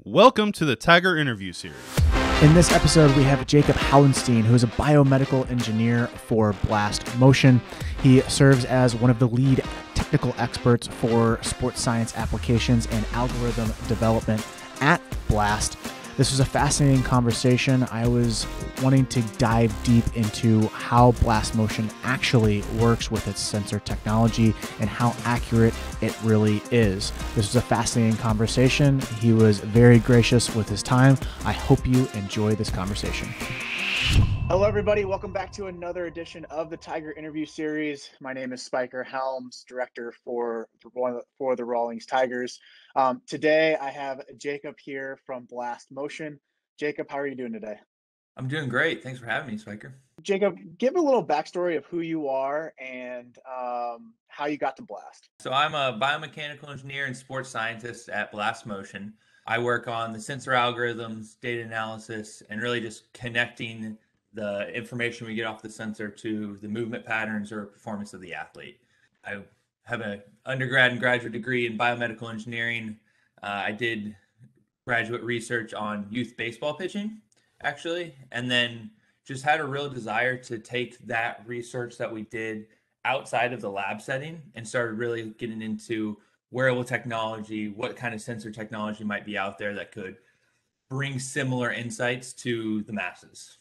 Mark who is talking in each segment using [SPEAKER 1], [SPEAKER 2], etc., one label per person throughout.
[SPEAKER 1] Welcome to the Tiger Interview Series.
[SPEAKER 2] In this episode, we have Jacob Howenstein, who is a biomedical engineer for Blast Motion. He serves as one of the lead technical experts for sports science applications and algorithm development at Blast. This was a fascinating conversation. I was wanting to dive deep into how Blast Motion actually works with its sensor technology and how accurate it really is. This was a fascinating conversation. He was very gracious with his time. I hope you enjoy this conversation. Hello, everybody. Welcome back to another edition of the Tiger Interview Series. My name is Spiker Helms, director for the Rawlings Tigers. Today, I have Jacob here from Blast Motion. Jacob, how are you doing today?
[SPEAKER 3] I'm doing great. Thanks for having me, Spiker.
[SPEAKER 2] Jacob, give a little backstory of who you are and how you got to Blast.
[SPEAKER 3] So I'm a biomechanical engineer and sports scientist at Blast Motion. I work on the sensor algorithms, data analysis, and really just connecting the information we get off the sensor to the movement patterns or performance of the athlete. I have an undergrad and graduate degree in biomedical engineering. I did graduate research on youth baseball pitching, actually, and then just had a real desire to take that research that we did outside of the lab setting and started really getting into wearable technology, what kind of sensor technology might be out there that could bring similar insights to the masses.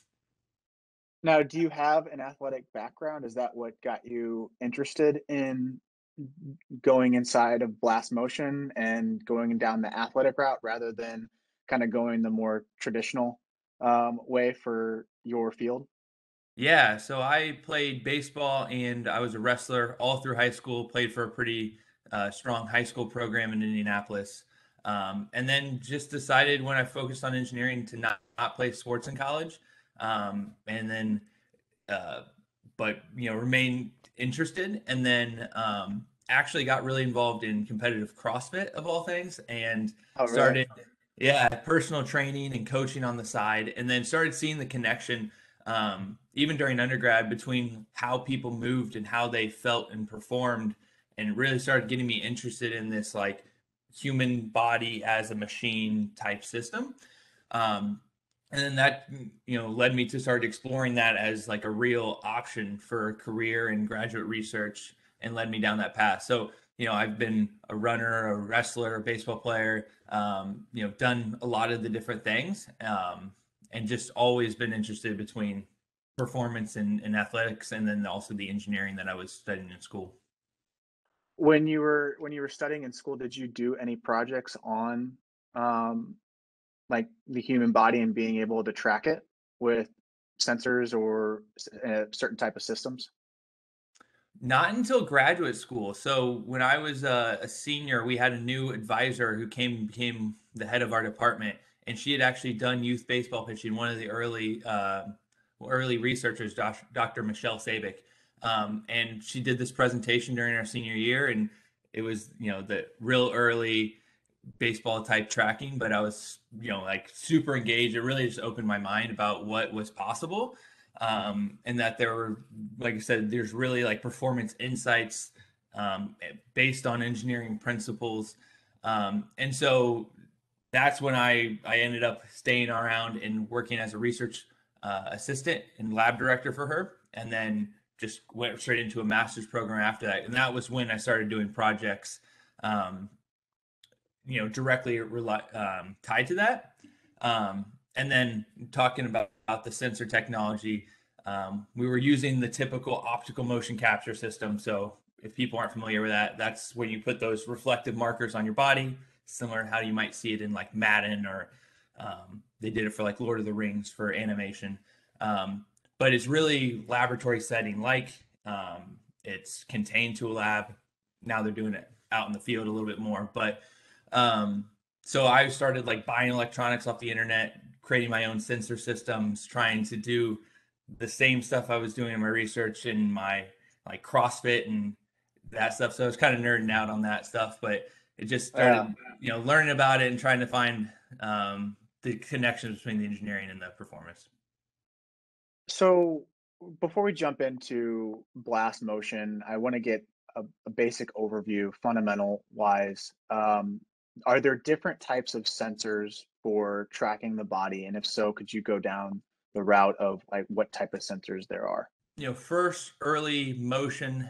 [SPEAKER 2] Now, do you have an athletic background? Is that what got you interested in going inside of Blast Motion and going down the athletic route rather than kind of going the more traditional way for your field?
[SPEAKER 3] Yeah, so I played baseball and I was a wrestler all through high school, played for a pretty strong high school program in Indianapolis. And then just decided when I focused on engineering to not play sports in college. And then, but, remain interested. And then actually got really involved in competitive CrossFit of all things and started, personal training and coaching on the side. And then started seeing the connection even during undergrad between how people moved and how they felt and performed, and really started getting me interested in this like human body as a machine type system. And then that, led me to start exploring that as like a real option for a career in graduate research and led me down that path. So, I've been a runner, a wrestler, a baseball player, done a lot of the different things. And just always been interested between performance and athletics, and then also the engineering that I was studying in school.
[SPEAKER 2] When you were studying in school, did you do any projects on like the human body and being able to track it with sensors or certain type of systems?
[SPEAKER 3] Not until graduate school. So when I was a senior, we had a new advisor who became the head of our department, and she had actually done youth baseball pitching. One of the early researchers, Dr. Michelle Sabick, and she did this presentation during our senior year, and it was the real early baseball type tracking, but I was like super engaged. It really just opened my mind about what was possible, and that there were, like I said, there's really like performance insights based on engineering principles, and so that's when I ended up staying around and working as a research assistant and lab director for her, and then just went straight into a master's program after that. And that was when I started doing projects directly tied to that. And then talking about the sensor technology, we were using the typical optical motion capture system. So if people aren't familiar with that, that's when you put those reflective markers on your body, similar to how you might see it in like Madden, or they did it for like Lord of the Rings for animation. But it's really laboratory setting, like it's contained to a lab. Now they're doing it out in the field a little bit more. But so I started like buying electronics off the internet, creating my own sensor systems, trying to do the same stuff I was doing in my research in my like CrossFit and that stuff. So I was kind of nerding out on that stuff, but it just started, learning about it and trying to find the connections between the engineering and the performance.
[SPEAKER 2] So before we jump into Blast Motion, I want to get a basic overview, fundamental wise. Are there different types of sensors for tracking the body? And if so, could you go down the route of like what type of sensors there are?
[SPEAKER 3] First early motion,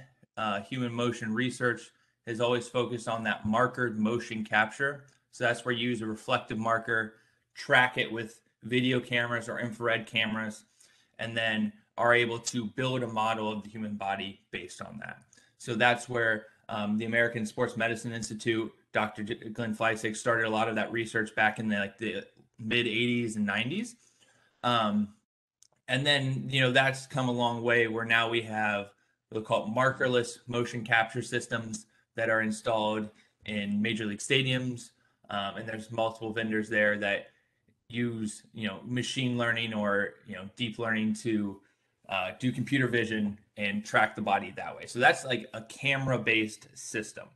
[SPEAKER 3] human motion research has always focused on that markered motion capture. So that's where you use a reflective marker, track it with video cameras or infrared cameras, and then are able to build a model of the human body based on that. So that's where the American Sports Medicine Institute, Dr. Glenn Fleisig, started a lot of that research back in the mid 80s and 90s. And then, that's come a long way where now we have what we call markerless motion capture systems that are installed in major league stadiums. And there's multiple vendors there that use, machine learning or, deep learning to do computer vision and track the body that way. So that's like a camera-based system.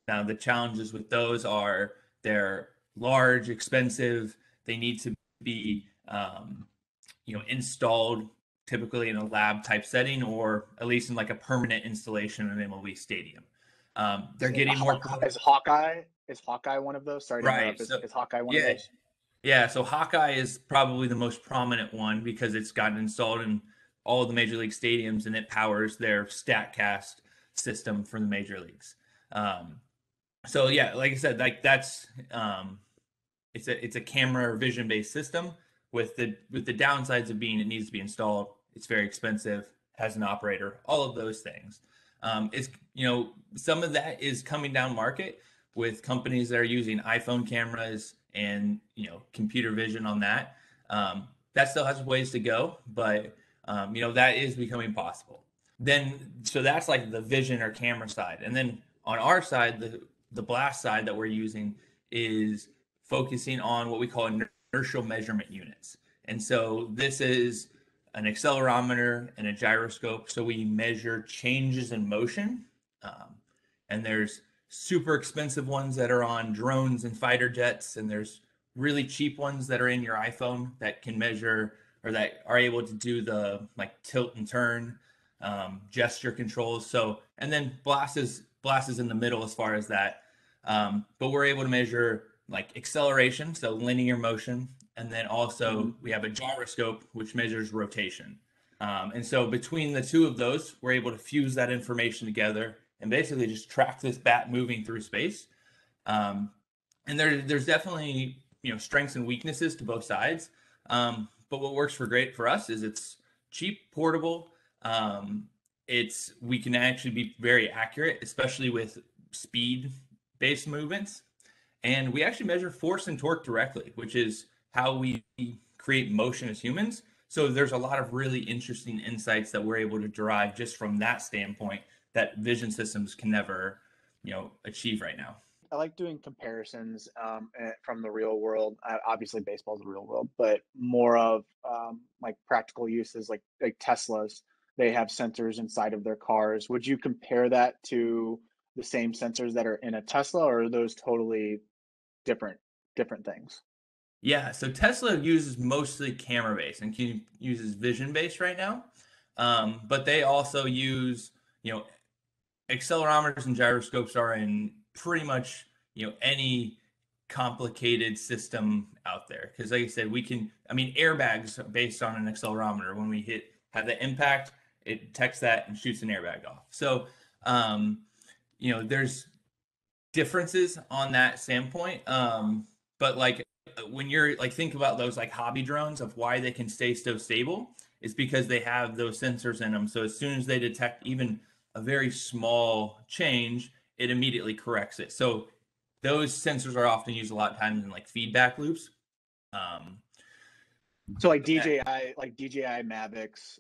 [SPEAKER 3] Now, the challenges with those are they're large, expensive. They need to be installed typically in a lab type setting or at least in like a permanent installation in an MLB stadium. They're getting more.
[SPEAKER 2] Is Hawkeye one of those? Sorry to
[SPEAKER 3] Right.
[SPEAKER 2] interrupt.
[SPEAKER 3] So
[SPEAKER 2] Is Hawkeye one of
[SPEAKER 3] yeah,
[SPEAKER 2] those?
[SPEAKER 3] yeah. So Hawkeye is probably the most prominent one because it's gotten installed in all of the major league stadiums and it powers their StatCast system for the major leagues. So yeah, like I said, like that's it's a camera or vision based system with the downsides of being it needs to be installed. It's very expensive, has an operator, all of those things. Is some of that is coming down market with companies that are using iPhone cameras and computer vision on that. That still has ways to go, but that is becoming possible. Then so that's like the vision or camera side, and then on our side, the blast side that we're using is focusing on what we call inertial measurement units. And so this is an accelerometer and a gyroscope. So we measure changes in motion. And there's super expensive ones that are on drones and fighter jets. And there's really cheap ones that are in your iPhone that can measure or that are able to do the like tilt and turn gesture controls. So, and then blast is in the middle as far as that. But we're able to measure like acceleration, so linear motion, and then also we have a gyroscope which measures rotation. And so between the two of those, we're able to fuse that information together and basically just track this bat moving through space. And there's definitely strengths and weaknesses to both sides. But what works great for us is it's cheap, portable. We can actually be very accurate, especially with speed-based movements. And we actually measure force and torque directly, which is how we create motion as humans. So there's a lot of really interesting insights that we're able to derive just from that standpoint that vision systems can never, achieve right now.
[SPEAKER 2] I like doing comparisons from the real world. Obviously, baseball is the real world, but more of like practical uses, like Teslas. They have sensors inside of their cars. Would you compare that to the same sensors that are in a Tesla, or are those totally different things?
[SPEAKER 3] Yeah, so Tesla uses mostly camera based and uses vision based right now. But they also use, accelerometers and gyroscopes are in pretty much, any complicated system out there. Because like I said, airbags are based on an accelerometer. When we have the impact, it detects that and shoots an airbag off. So, there's differences on that standpoint. But like when you're like think about those like hobby drones of why they can stay so stable is because they have those sensors in them. So as soon as they detect even a very small change, it immediately corrects it. So those sensors are often used a lot of times in like feedback loops.
[SPEAKER 2] So like DJI Mavics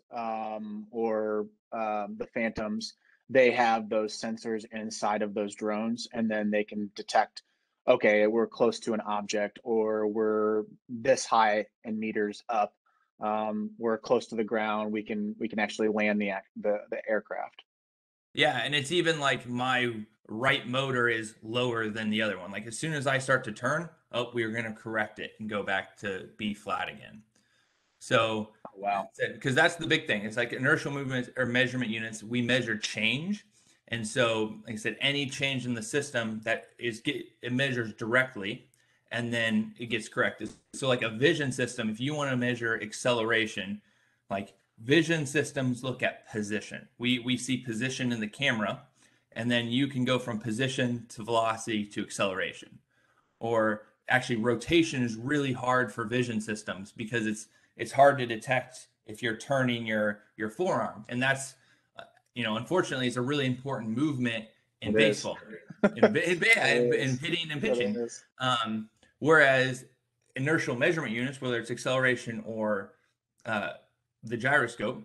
[SPEAKER 2] or the Phantoms, they have those sensors inside of those drones, and then they can detect, okay, we're close to an object, or we're this high in meters up, we're close to the ground. We can actually land the aircraft.
[SPEAKER 3] Yeah, and it's even like my right motor is lower than the other one. Like as soon as I start to turn, we're going to correct it and go back to B flat again. So,
[SPEAKER 2] wow,
[SPEAKER 3] because that's the big thing. It's like inertial movements or measurement units. We measure change, And so, like I said, any change in the system it measures directly, and then it gets corrected. So like a vision system, if you want to measure acceleration, like vision systems look at position. We see position in the camera, and then you can go from position to velocity to acceleration. Or actually, rotation is really hard for vision systems because it's hard to detect if you're turning your forearm, and that's unfortunately, it's a really important movement in baseball, in hitting and pitching. Whereas inertial measurement units, whether it's acceleration or the gyroscope,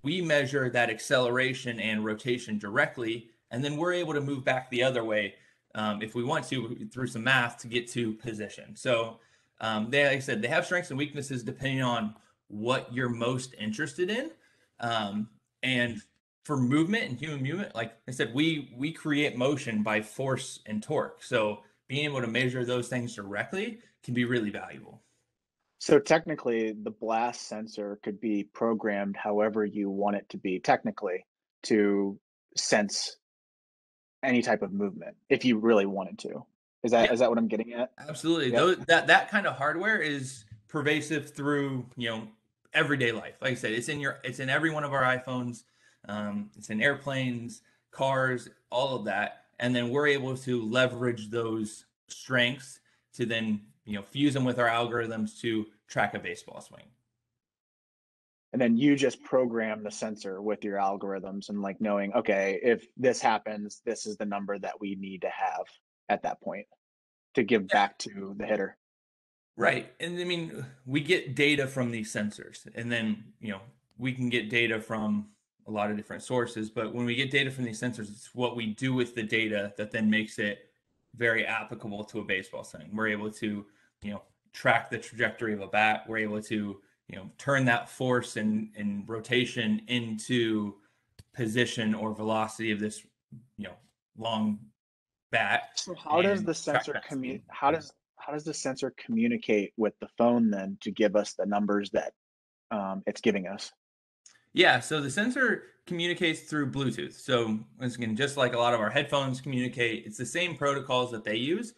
[SPEAKER 3] we measure that acceleration and rotation directly, and then we're able to move back the other way if we want to through some math to get to position. So like I said, they have strengths and weaknesses depending on what you're most interested in. And for movement and human movement, like I said, we create motion by force and torque. So being able to measure those things directly can be really valuable.
[SPEAKER 2] So technically, the blast sensor could be programmed however you want it to be technically to sense any type of movement if you really wanted to. Is that what I'm getting at?
[SPEAKER 3] Absolutely.
[SPEAKER 2] Yep.
[SPEAKER 3] That kind of hardware is pervasive through, everyday life. Like I said, it's in every one of our iPhones. It's in airplanes, cars, all of that. And then we're able to leverage those strengths to then, fuse them with our algorithms to track a baseball swing.
[SPEAKER 2] And then you just program the sensor with your algorithms and like knowing, okay, if this happens, this is the number that we need to have at that point to give back to the hitter.
[SPEAKER 3] Right. And I mean, we get data from these sensors, and then, we can get data from a lot of different sources. But when we get data from these sensors, it's what we do with the data that then makes it very applicable to a baseball swing. We're able to, track the trajectory of a bat. We're able to, turn that force and rotation into position or velocity of this, long bat.
[SPEAKER 2] So how does the sensor how does the sensor communicate with the phone then to give us the numbers that it's giving us?
[SPEAKER 3] Yeah, so the sensor communicates through Bluetooth. So once again, just like a lot of our headphones communicate, it's the same protocols that they use.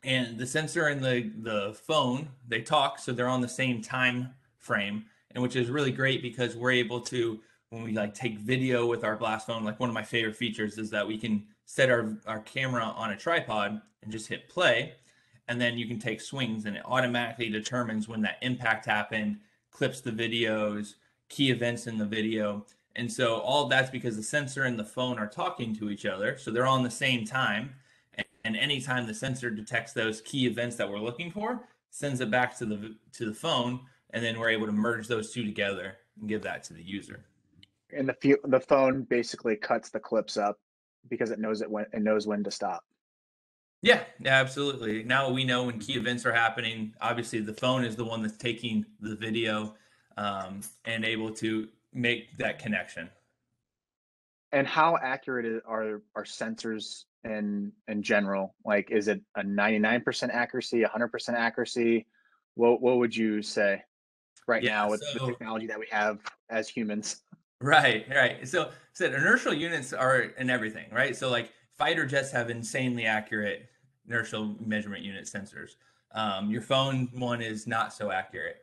[SPEAKER 3] And the sensor and the phone, they talk, so they're on the same time frame, and which is really great because we're able to, when we like take video with our blast phone, like one of my favorite features is that we can set our camera on a tripod and just hit play, and then you can take swings and it automatically determines when that impact happened, clips the videos, key events in the video. And so all of that's because the sensor and the phone are talking to each other. So they're on the same time. And anytime the sensor detects those key events that we're looking for, sends it back to the phone, and then we're able to merge those two together and give that to the user.
[SPEAKER 2] And the phone basically cuts the clips up because it knows when to stop.
[SPEAKER 3] Yeah, absolutely. Now we know when key events are happening. Obviously, the phone is the one that's taking the video and able to make that connection.
[SPEAKER 2] And how accurate are sensors in general? Like, is it a 99% accuracy, 100% accuracy? What would you say right now with the technology that we have as humans?
[SPEAKER 3] Right. So said inertial units are in everything, right? So like fighter jets have insanely accurate inertial measurement unit sensors. Your phone one is not so accurate.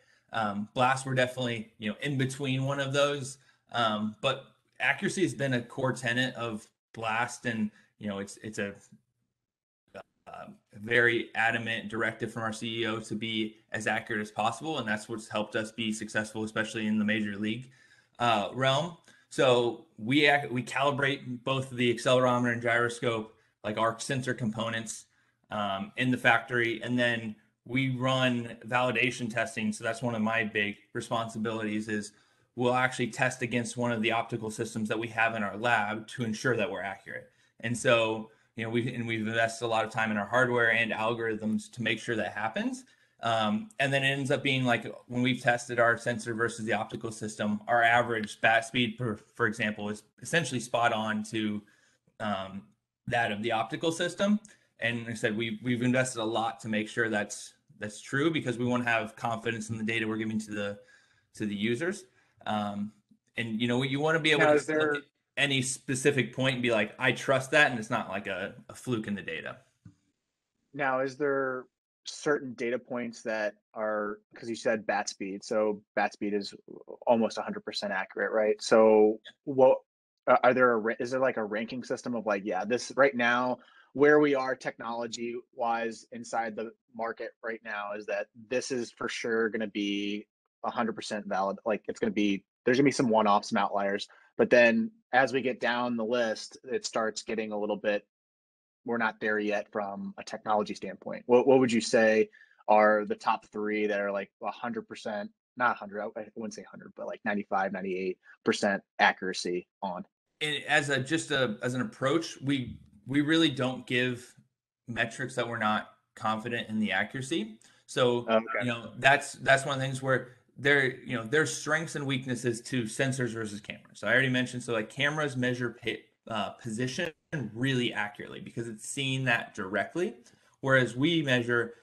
[SPEAKER 3] Blasts were definitely, in between one of those. But accuracy has been a core tenet of Blast, and it's a very adamant directive from our CEO to be as accurate as possible, and that's what's helped us be successful, especially in the major league realm. So we calibrate both the accelerometer and gyroscope, like our sensor components, in the factory, and then we run validation testing. So that's one of my big responsibilities is we'll actually test against one of the optical systems that we have in our lab to ensure that we're accurate. And so, we've invested a lot of time in our hardware and algorithms to make sure that happens. And then it ends up being like when we've tested our sensor versus the optical system, our average bat speed, for example, is essentially spot on to that of the optical system. And like I said, we've invested a lot to make sure that's true because we want to have confidence in the data we're giving to the users. And you want to be able to. any specific point and be like, I trust that, and it's not like a fluke in the data.
[SPEAKER 2] Now, is there certain data points that are, because you said bat speed, so bat speed is almost 100% accurate, right? So what are there is there like a ranking system of like, yeah, this right now where we are technology wise inside the market right now is that this is for sure going to be 100% valid. Like it's going to be, there's going to be some one-offs, some outliers, but then as we get down the list, it starts getting a little bit, we're not there yet from a technology standpoint. What would you say are the top three that are like 100%, not 100, I wouldn't say 100, but like 95, 98% accuracy on?
[SPEAKER 3] And as an approach, we really don't give metrics that we're not confident in the accuracy. So
[SPEAKER 2] Okay.
[SPEAKER 3] that's one of the things where there's strengths and weaknesses to sensors versus cameras. So I already mentioned, so like cameras measure position really accurately because it's seeing that directly, whereas we measure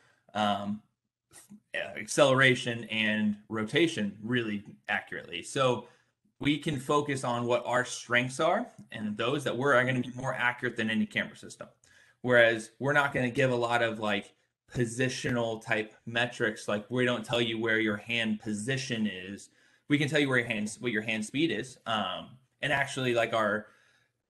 [SPEAKER 3] acceleration and rotation really accurately. So we can focus on what our strengths are, and those that are going to be more accurate than any camera system. Whereas we're not going to give a lot of like positional type metrics. Like we don't tell you where your hand position is. We can tell you what your hand speed is. And actually like our,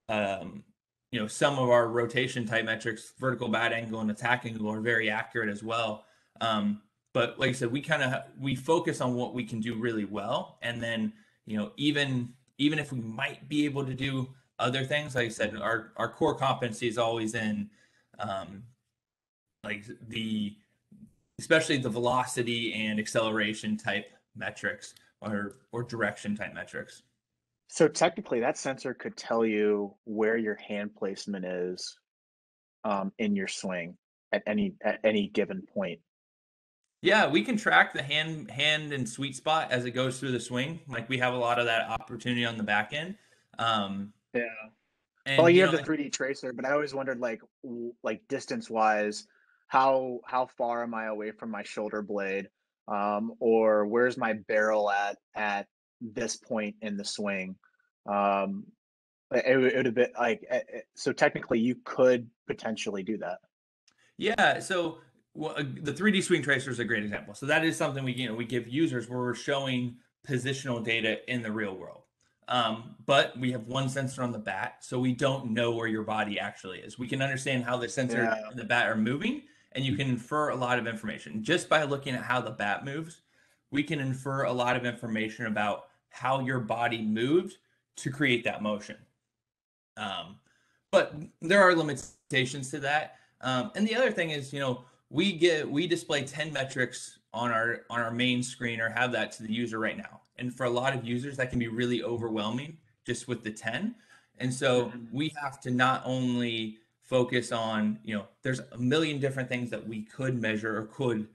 [SPEAKER 3] some of our rotation type metrics, vertical bat angle and attack angle are very accurate as well. But like I said, we focus on what we can do really well. And then, even if we might be able to do other things, like I said, our core competency is always in like especially the velocity and acceleration type metrics or direction type metrics.
[SPEAKER 2] So technically that sensor could tell you where your hand placement is in your swing at any given point.
[SPEAKER 3] Yeah, we can track the hand and sweet spot as it goes through the swing. Like we have a lot of that opportunity on the back end.
[SPEAKER 2] Yeah. Well,
[SPEAKER 3] And
[SPEAKER 2] you have the 3D tracer, but I always wondered like distance wise, how far am I away from my shoulder blade? Or where's my barrel at this point in the swing? Um, it would have been like, so technically you could potentially do that.
[SPEAKER 3] yeah, so the 3D swing tracer is a great example. So that is something we give users where we're showing positional data in the real world. But we have one sensor on the bat, so we don't know where your body actually is. We can understand how the sensor
[SPEAKER 2] Yeah.
[SPEAKER 3] and the bat are moving, and you can infer a lot of information. Just by looking at how the bat moves, we can infer a lot of information about how your body moved to create that motion. But there are limitations to that. And the other thing is, we display 10 metrics on our main screen or have that to the user right now. And for a lot of users, that can be really overwhelming just with the 10. And so we have to not only focus on, there's a million different things that we could measure or could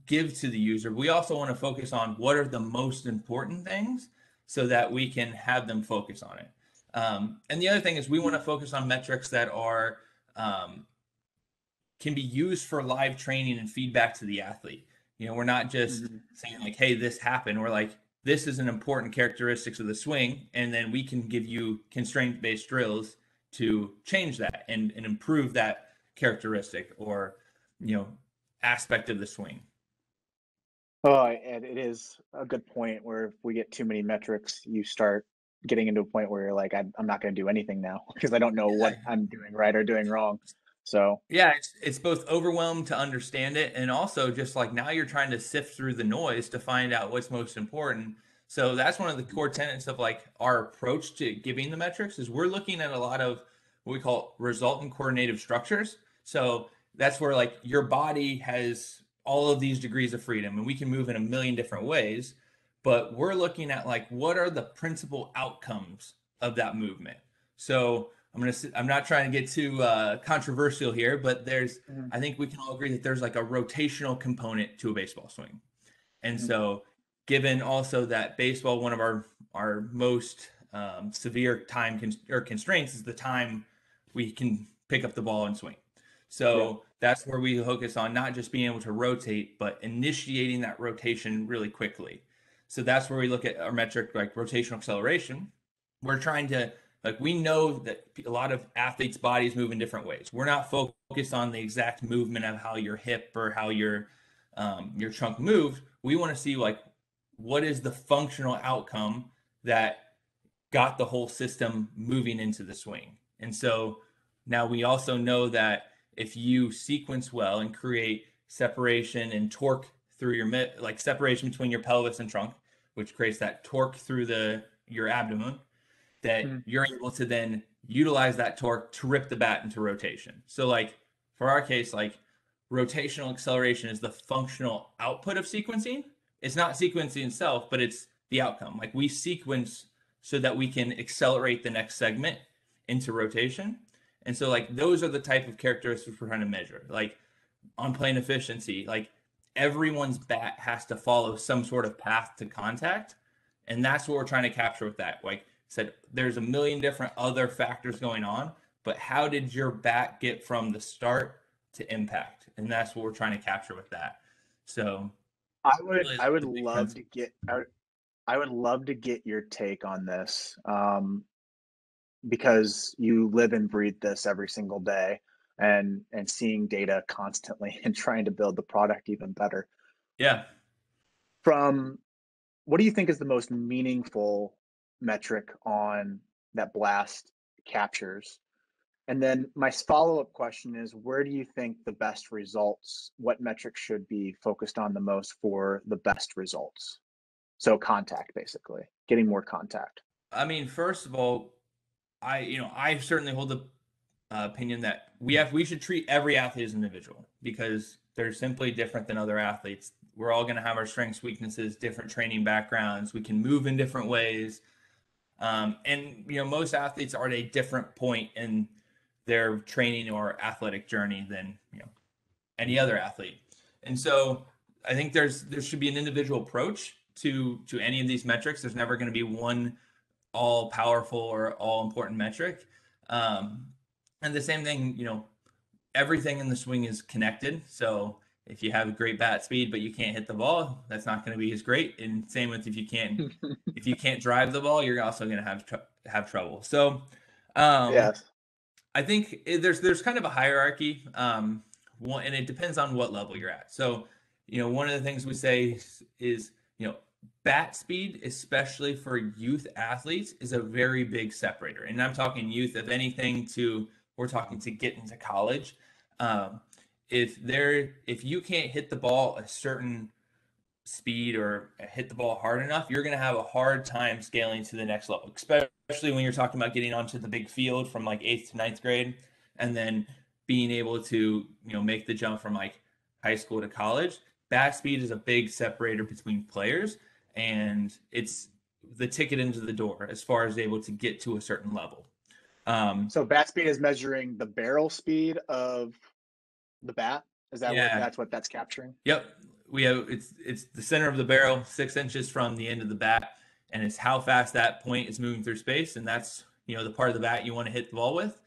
[SPEAKER 3] give to the user. We also want to focus on what are the most important things so that we can have them focus on it. And the other thing is we want to focus on metrics that are can be used for live training and feedback to the athlete. We're not just saying like, hey, this happened. We're like, this is an important characteristics of the swing, and then we can give you constraint-based drills to change that and improve that characteristic or aspect of the swing.
[SPEAKER 2] Oh, and it is a good point where if we get too many metrics, you start getting into a point where you're like, I'm not going to do anything now because I don't know what I'm doing right or doing wrong. So
[SPEAKER 3] yeah, it's both overwhelmed to understand it, and also just like now you're trying to sift through the noise to find out what's most important. So that's one of the core tenets of like our approach to giving the metrics is we're looking at a lot of what we call resultant coordinative structures. So that's where like your body has all of these degrees of freedom, and we can move in a million different ways. But we're looking at like what are the principal outcomes of that movement. So I'm not trying to get too controversial here, but I think we can all agree that there's like a rotational component to a baseball swing. And so given also that baseball, one of our most severe time constraints is the time we can pick up the ball and swing. So that's where we focus on not just being able to rotate, but initiating that rotation really quickly. So that's where we look at our metric like rotational acceleration. we're trying to, like, we know that a lot of athletes' bodies move in different ways. We're not focused on the exact movement of how your hip or how your trunk moved. We want to see, like, what is the functional outcome that got the whole system moving into the swing. And so now we also know that if you sequence well and create separation and torque through like separation between your pelvis and trunk, which creates that torque through your abdomen, that you're able to then utilize that torque to rip the bat into rotation. So like for our case, like rotational acceleration is the functional output of sequencing. It's not sequencing itself, but it's the outcome. Like we sequence so that we can accelerate the next segment into rotation. And so like those are the type of characteristics we're trying to measure. Like on plane efficiency, like everyone's bat has to follow some sort of path to contact. And that's what we're trying to capture with that. Like I said, there's a million different other factors going on, but how did your bat get from the start to impact? And that's what we're trying to capture with that. So
[SPEAKER 4] I would love to get I would love to get your take on this, because you live and breathe this every single day, and seeing data constantly and trying to build the product even better.
[SPEAKER 3] Yeah.
[SPEAKER 4] From what do you think is the most meaningful metric on that Blast captures? And then my follow-up question is, where do you think the best results, what metrics should be focused on the most for the best results? So contact, basically, getting more contact.
[SPEAKER 3] I mean, first of all, I certainly hold the opinion that we should treat every athlete as an individual because they're simply different than other athletes. We're all going to have our strengths, weaknesses, different training backgrounds. We can move in different ways. And most athletes are at a different point in their training or athletic journey than any other athlete. And so I think there should be an individual approach to any of these metrics. There's never going to be one all powerful or all important metric. And the same thing, everything in the swing is connected. So if you have a great bat speed but you can't hit the ball, that's not going to be as great. And same with if you can't drive the ball, you're also going to have trouble. So
[SPEAKER 4] Yes.
[SPEAKER 3] I think there's kind of a hierarchy, and it depends on what level you're at. So one of the things we say is bat speed, especially for youth athletes, is a very big separator. And I'm talking youth, if anything, we're talking to get into college. If you can't hit the ball a certain speed or hit the ball hard enough, you're going to have a hard time scaling to the next level, especially when you're talking about getting onto the big field from like 8th to 9th grade and then being able to make the jump from like high school to college. Bat speed is a big separator between players, and it's the ticket into the door as far as able to get to a certain level.
[SPEAKER 4] So bat speed is measuring the barrel speed of the bat. Is that what that's capturing?
[SPEAKER 3] Yep. It's the center of the barrel, 6 inches from the end of the bat, and it's how fast that point is moving through space, and that's the part of the bat you want to hit the ball with.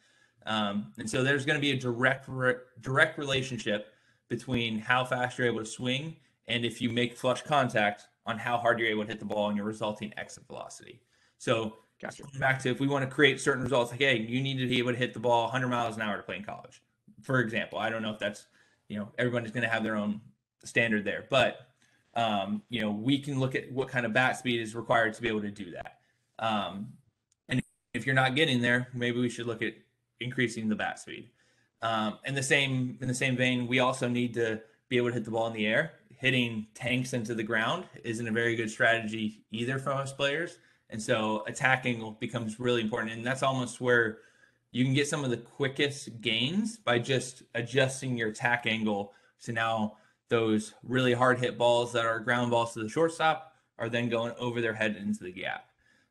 [SPEAKER 3] And so there's going to be a direct relationship between how fast you're able to swing and if you make flush contact on how hard you're able to hit the ball and your resulting exit velocity. So
[SPEAKER 4] Gotcha.
[SPEAKER 3] Back to if we want to create certain results, like, hey, you need to be able to hit the ball 100 miles an hour to play in college, for example. I don't know if that's, everybody's going to have their own standard there, but we can look at what kind of bat speed is required to be able to do that. And if you're not getting there, maybe we should look at increasing the bat speed. In the same vein, we also need to be able to hit the ball in the air. Hitting tanks into the ground isn't a very good strategy either for most players. And so attack angle becomes really important. And that's almost where you can get some of the quickest gains by just adjusting your attack angle. So now those really hard hit balls that are ground balls to the shortstop are then going over their head into the gap.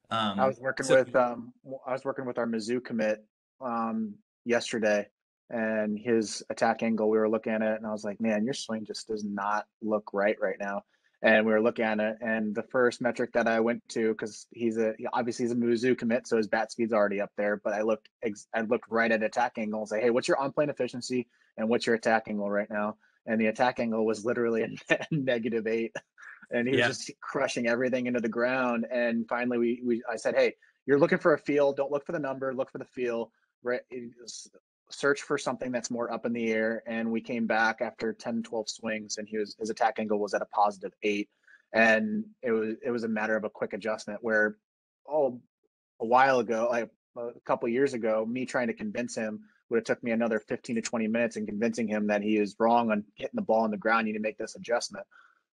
[SPEAKER 4] I was working with our Mizzou commit yesterday, and his attack angle, we were looking at it, and I was like, man, your swing just does not look right now. And we were looking at it, and the first metric that I went to, because obviously he's a Mizzou commit, so his bat speed's already up there. But I looked right at attack angle and say, hey, what's your on plane efficiency and what's your attack angle right now? And the attack angle was literally a -8, and he was just crushing everything into the ground. And finally, I said, hey, you're looking for a feel. Don't look for the number. Look for the feel. Right. Search for something that's more up in the air. And we came back after 10, 12 swings, and his attack angle was at a +8. And it was a matter of a quick adjustment where, a while ago, like a couple of years ago, me trying to convince him would have took me another 15 to 20 minutes in convincing him that he is wrong on hitting the ball on the ground. You need to make this adjustment.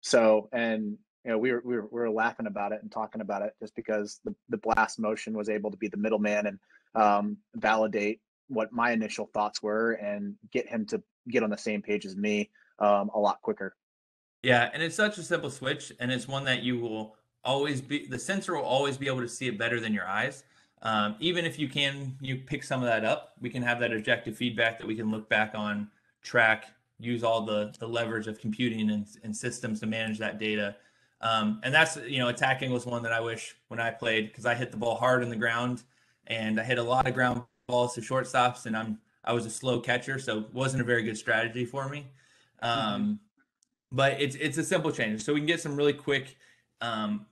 [SPEAKER 4] So, and we were laughing about it and talking about it just because the blast motion was able to be the middleman and validate what my initial thoughts were and get him to get on the same page as me a lot quicker.
[SPEAKER 3] Yeah, and it's such a simple switch, and it's one that the sensor will always be able to see it better than your eyes. Even if you pick some of that up, we can have that objective feedback that we can look back on, track, use all the leverage of computing and systems to manage that data. And that's, attack angle is one that I wish when I played, because I hit the ball hard on the ground and I hit a lot of ground balls to shortstops, and I was a slow catcher, so it wasn't a very good strategy for me. But it's a simple change. So we can get some really quick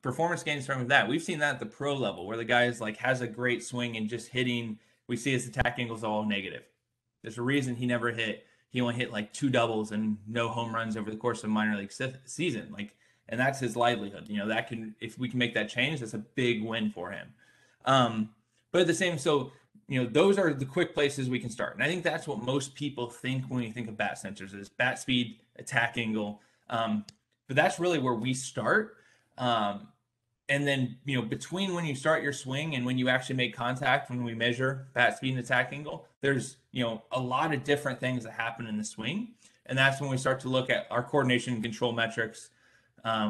[SPEAKER 3] performance gains from that. We've seen that at the pro level where the guy has a great swing and just hitting, we see his attack angles all negative. There's a reason he only hit like 2 doubles and no home runs over the course of a minor league season. And that's his livelihood. If we can make that change, that's a big win for him. But at the same, those are the quick places we can start. And I think that's what most people think when you think of bat sensors is bat speed, attack angle. But that's really where we start. And then, between when you start your swing and when you actually make contact, when we measure bat speed and attack angle, there's, a lot of different things that happen in the swing. And that's when we start to look at our coordination and control metrics,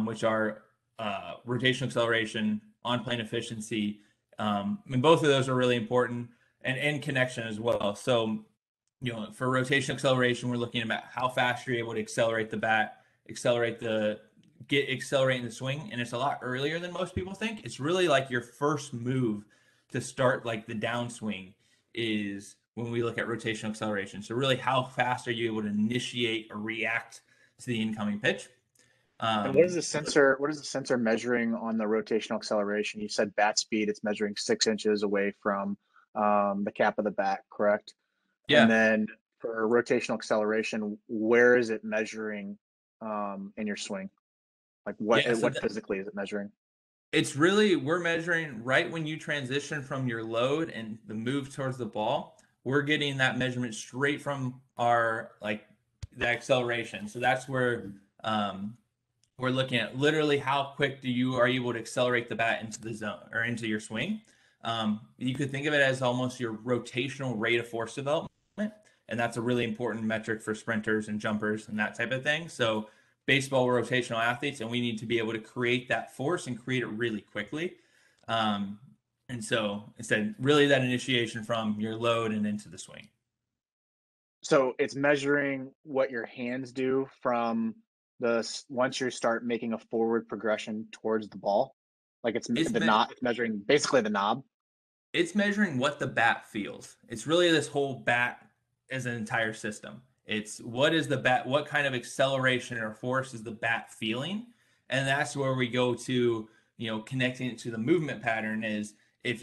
[SPEAKER 3] which are rotational acceleration, on-plane efficiency. And both of those are really important, and connection as well. So, for rotational acceleration, we're looking at how fast you're able to accelerate the bat, accelerating the swing. And it's a lot earlier than most people think. It's really like your first move to start like the downswing is when we look at rotational acceleration. So really, how fast are you able to initiate or react to the incoming pitch?
[SPEAKER 4] And what is the sensor measuring on the rotational acceleration? You said bat speed, it's measuring 6 inches away from the cap of the bat, correct?
[SPEAKER 3] Yeah.
[SPEAKER 4] And then for rotational acceleration, where is it measuring in your swing? Like what physically is it measuring?
[SPEAKER 3] It's really, we're measuring right when you transition from your load and the move towards the ball. We're getting that measurement straight from our the acceleration. So that's where we're looking at literally how quick are you able to accelerate the bat into the zone or into your swing. You could think of it as almost your rotational rate of force development. And that's a really important metric for sprinters and jumpers and that type of thing. So baseball, we're rotational athletes, and we need to be able to create that force and create it really quickly. And so instead, really that initiation from your load and into the swing.
[SPEAKER 4] So it's measuring what your hands do from once you start making a forward progression towards the ball. Like it's measuring basically the knob.
[SPEAKER 3] It's measuring what the bat feels. It's really this whole bat as an entire system. It's what kind of acceleration or force is the bat feeling? And that's where we go to, connecting it to the movement pattern is if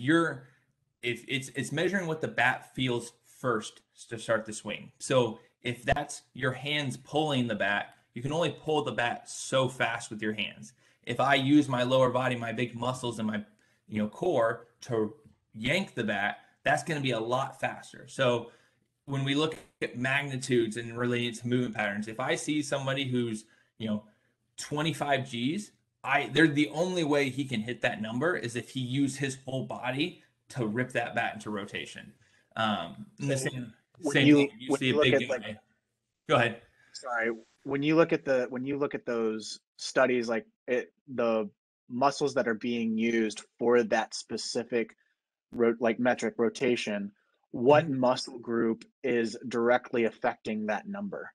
[SPEAKER 3] it's measuring what the bat feels first to start the swing. So if that's your hands pulling the bat, you can only pull the bat so fast with your hands. If I use my lower body, my big muscles and my, core to yank the bat, that's going to be a lot faster. So when we look at magnitudes and related to movement patterns, if I see somebody who's, 25 Gs, they're the only way he can hit that number is if he used his whole body to rip that bat into rotation. The same thing. You see a big guy. Go ahead.
[SPEAKER 4] Sorry. When you look at those studies, the muscles that are being used for that specific metric rotation, what muscle group is directly affecting that number?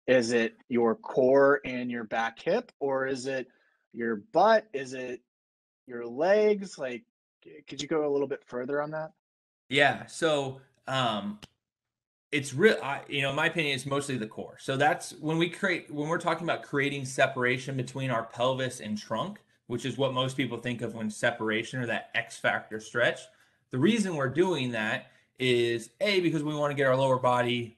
[SPEAKER 4] Is it your core and your back hip, or is it your butt? Is it your legs? Could you go a little bit further on that?
[SPEAKER 3] Yeah. So, it's real, in my opinion, it's mostly the core. So that's when we're talking about creating separation between our pelvis and trunk, which is what most people think of when separation or that X factor stretch. the reason we're doing that is because we want to get our lower body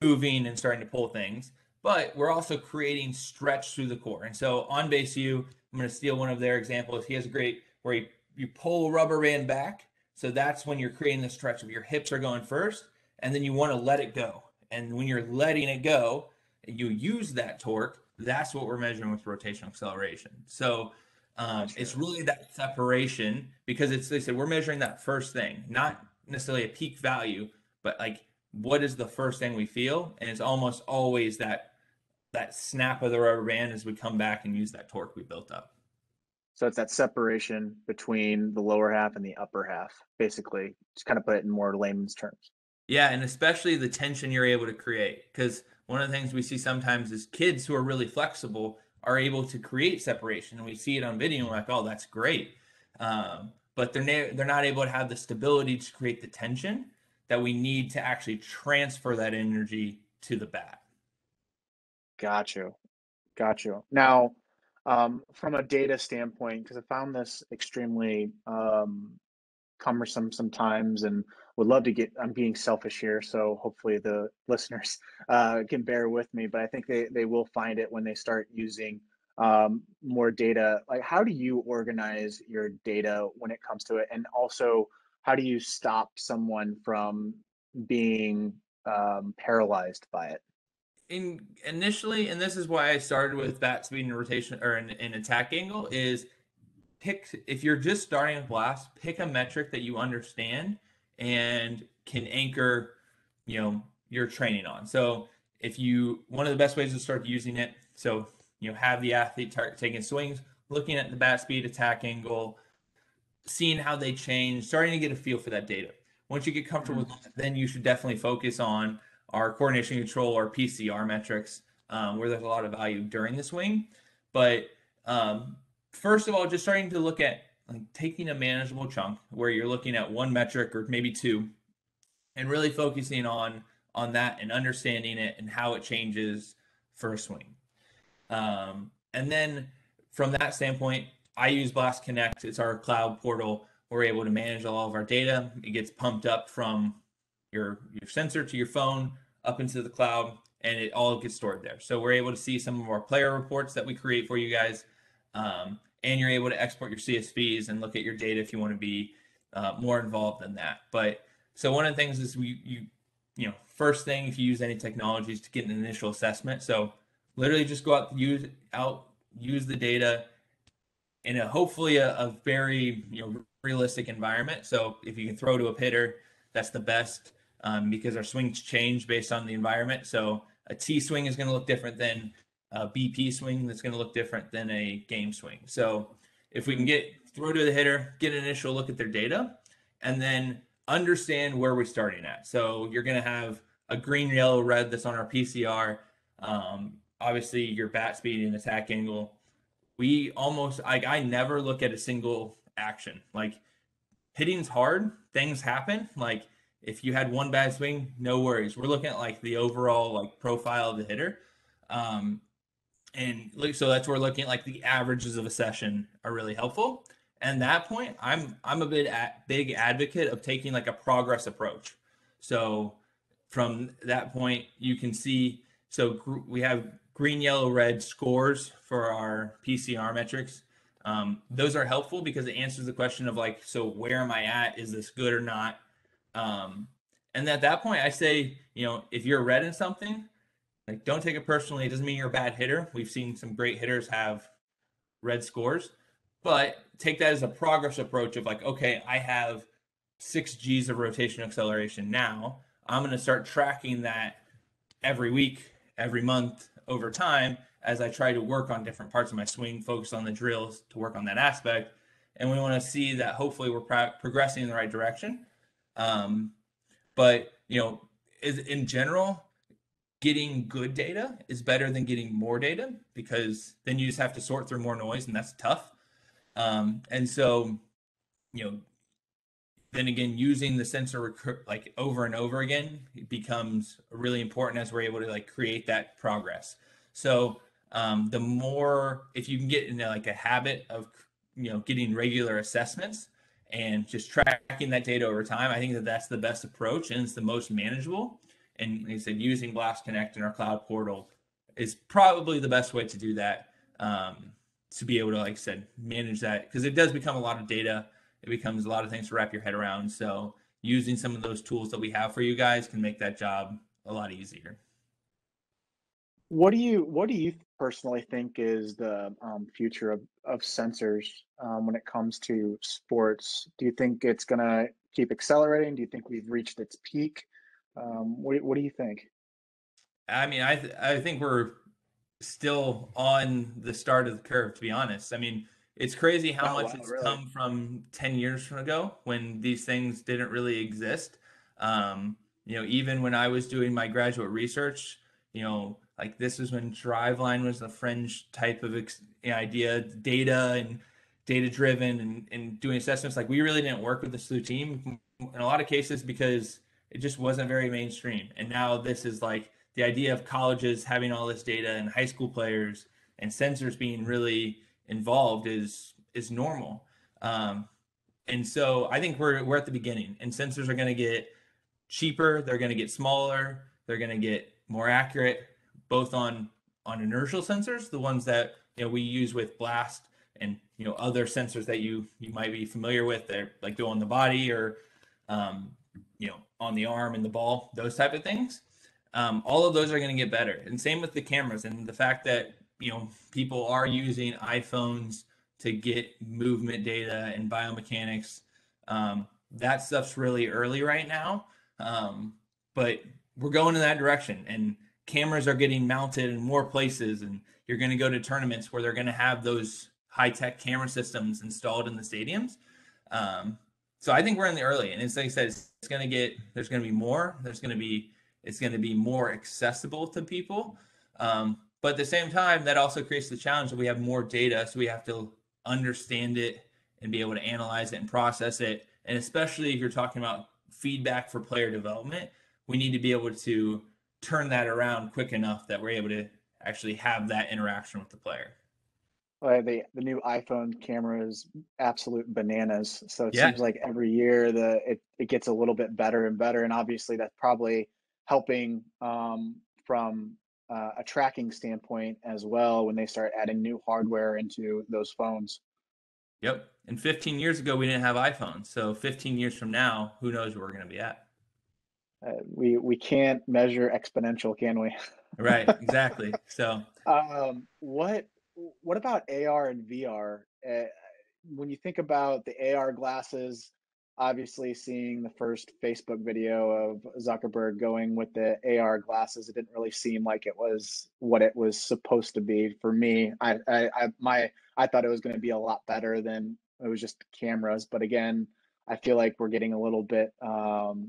[SPEAKER 3] moving and starting to pull things, but we're also creating stretch through the core. And so on base U, I'm going to steal one of their examples. He has a great where you pull a rubber band back. So that's when you're creating the stretch of your hips are going first, and then you want to let it go. And when you're letting it go, you use that torque. That's what we're measuring with rotational acceleration. So it's really that separation, because they said we're measuring that first thing, not necessarily a peak value, but like what is the first thing we feel? And it's almost always that snap of the rubber band as we come back and use that torque we built up.
[SPEAKER 4] So it's that separation between the lower half and the upper half, basically, just kind of put it in more layman's terms.
[SPEAKER 3] Yeah, and especially the tension you're able to create, because one of the things we see sometimes is kids who are really flexible are able to create separation, and we see it on video and we're like, oh, that's great. But they're not able to have the stability to create the tension that we need to actually transfer that energy to the bat.
[SPEAKER 4] Got you. Now, from a data standpoint, because I found this extremely cumbersome sometimes, and would love to get, I'm being selfish here, so hopefully the listeners can bear with me, but I think they will find it when they start using more data. Like, how do you organize your data when it comes to it? And also, how do you stop someone from being paralyzed by it?
[SPEAKER 3] Initially, and this is why I started with bat speed and rotation, or an attack angle, is if you're just starting with blast, pick a metric that you understand and can anchor, your training on. So one of the best ways to start using it, so have the athlete taking swings, looking at the bat speed, attack angle, seeing how they change, starting to get a feel for that data. Once you get comfortable with that, then you should definitely focus on our coordination control, or PCR metrics, where there's a lot of value during the swing. But first of all, just starting to look at taking a manageable chunk where you're looking at one metric or maybe two, and really focusing on that and understanding it and how it changes for a swing. And then from that standpoint, I use Blast Connect. It's our cloud portal. We're able to manage all of our data. It gets pumped up from your sensor to your phone up into the cloud, and it all gets stored there. So we're able to see some of our player reports that we create for you guys, and you're able to export your CSVs and look at your data if you want to be more involved in that. But so one of the things is first thing, if you use any technologies, to get an initial assessment. So literally just go out, use the data in hopefully a very realistic environment. So if you can throw to a hitter, that's the best, because our swings change based on the environment. So a T swing is going to look different than a BP swing, that's going to look different than a game swing. So if we can throw to the hitter, get an initial look at their data, and then understand where we're starting at. So you're going to have a green, yellow, red that's on our PCR. Obviously your bat speed and attack angle. I never look at a single action. Like, hitting's hard, things happen. Like, if you had one bad swing, no worries. We're looking at the overall profile of the hitter. So that's where we're looking at the averages of a session are really helpful. And that point, I'm a big advocate of taking a progress approach. So from that point, you can see, so we have green, yellow, red scores for our PCR metrics. Those are helpful because it answers the question of so where am I at? Is this good or not? And at that point, I say, if you're red in something, don't take it personally. It doesn't mean you're a bad hitter. We've seen some great hitters have red scores, but take that as a progress approach of okay, I have 6 Gs of rotational acceleration now. I'm going to start tracking that every week, every month, over time, as I try to work on different parts of my swing, focus on the drills to work on that aspect. And we want to see that hopefully we're progressing in the right direction. But in general, getting good data is better than getting more data, because then you just have to sort through more noise, and that's tough. And so, then again, using the sensor over and over again, it becomes really important as we're able to create that progress. So the more, if you can get into a habit of getting regular assessments and just tracking that data over time. I think that that's the best approach, and it's the most manageable. And like I said, using Blast Connect in our cloud portal is probably the best way to do that, to be able to, like I said, manage that, because it does become a lot of data. It becomes a lot of things to wrap your head around. So using some of those tools that we have for you guys can make that job a lot easier.
[SPEAKER 4] What do you personally think is the future of sensors when it comes to sports? Do you think it's going to keep accelerating? Do you think we've reached its peak? What do you think?
[SPEAKER 3] I mean, I think we're still on the start of the curve, to be honest. I mean, it's crazy how
[SPEAKER 4] Oh,
[SPEAKER 3] much
[SPEAKER 4] wow,
[SPEAKER 3] it's
[SPEAKER 4] really?
[SPEAKER 3] come from 10 years from ago when these things didn't really exist. Even when I was doing my graduate research, like this was when Driveline was the fringe type of idea, data and data driven, and doing assessments. Like we really didn't work with the SLU team in a lot of cases because it just wasn't very mainstream. And now this is like the idea of colleges having all this data and high school players and sensors being really involved is normal. And so I think we're at the beginning, and sensors are going to get cheaper, they're going to get smaller, they're going to get more accurate, both on inertial sensors, the ones that we use with Blast, and other sensors that you might be familiar with, that like go on the body or on the arm and the ball, those type of things. All of those are going to get better, and same with the cameras, and the fact that people are using iPhones to get movement data and biomechanics. That stuff's really early right now, but we're going in that direction, and cameras are getting mounted in more places, and you're going to go to tournaments where they're going to have those high-tech camera systems installed in the stadiums. So I think we're in the early, and it's like I said, it's going to get, there's going to be more, it's going to be more accessible to people. But at the same time, that also creates the challenge that we have more data, so we have to understand it and be able to analyze it and process it. And especially if you're talking about feedback for player development, we need to be able to turn that around quick enough that we're able to actually have that interaction with the player.
[SPEAKER 4] The new iPhone camera is absolute bananas. So it
[SPEAKER 3] Yeah.
[SPEAKER 4] seems like every year it gets a little bit better and better, and obviously that's probably helping from a tracking standpoint as well when they start adding new hardware into those phones.
[SPEAKER 3] Yep. And 15 years ago, we didn't have iPhones. So 15 years from now, who knows where we're going to be at?
[SPEAKER 4] We can't measure exponential, can we?
[SPEAKER 3] Right. Exactly. So
[SPEAKER 4] What about AR and VR? When you think about the AR glasses, obviously seeing the first Facebook video of Zuckerberg going with the AR glasses, it didn't really seem like it was what it was supposed to be for me. I thought it was going to be a lot better than it was just cameras. But again, I feel like we're getting a little bit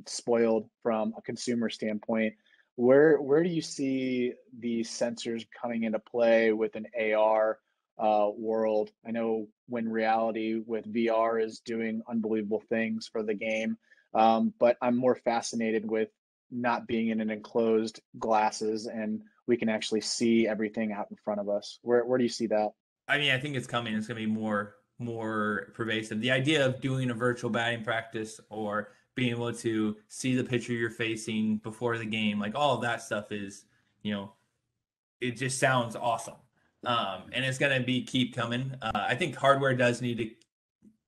[SPEAKER 4] spoiled from a consumer standpoint. Where do you see these sensors coming into play with an AR world? I know when reality with VR is doing unbelievable things for the game, but I'm more fascinated with not being in an enclosed glasses and we can actually see everything out in front of us. Where do you see that?
[SPEAKER 3] I mean, I think it's coming. It's going to be more pervasive. The idea of doing a virtual batting practice or being able to see the pitcher you're facing before the game, like all of that stuff is, it just sounds awesome. And it's going to keep coming. I think hardware does need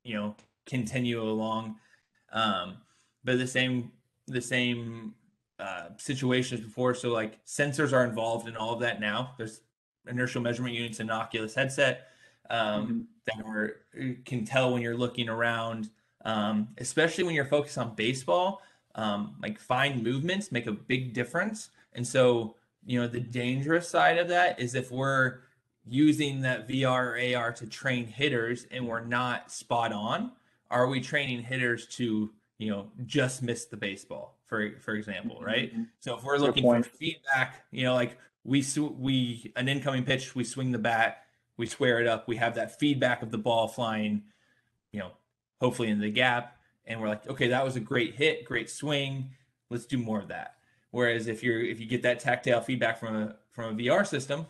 [SPEAKER 3] to, continue along. But the same situations before. So like sensors are involved in all of that now. There's inertial measurement units in Oculus headset that can tell when you're looking around, especially when you're focused on baseball. Like fine movements make a big difference. And so, the dangerous side of that is if we're using that VR or AR to train hitters and we're not spot on, are we training hitters to, just miss the baseball, for example, right? So if we're looking for feedback, like an incoming pitch, we swing the bat, we square it up, we have that feedback of the ball flying, hopefully into the gap, and we're like, okay, that was a great hit, great swing, let's do more of that. Whereas if you get that tactile feedback from a VR system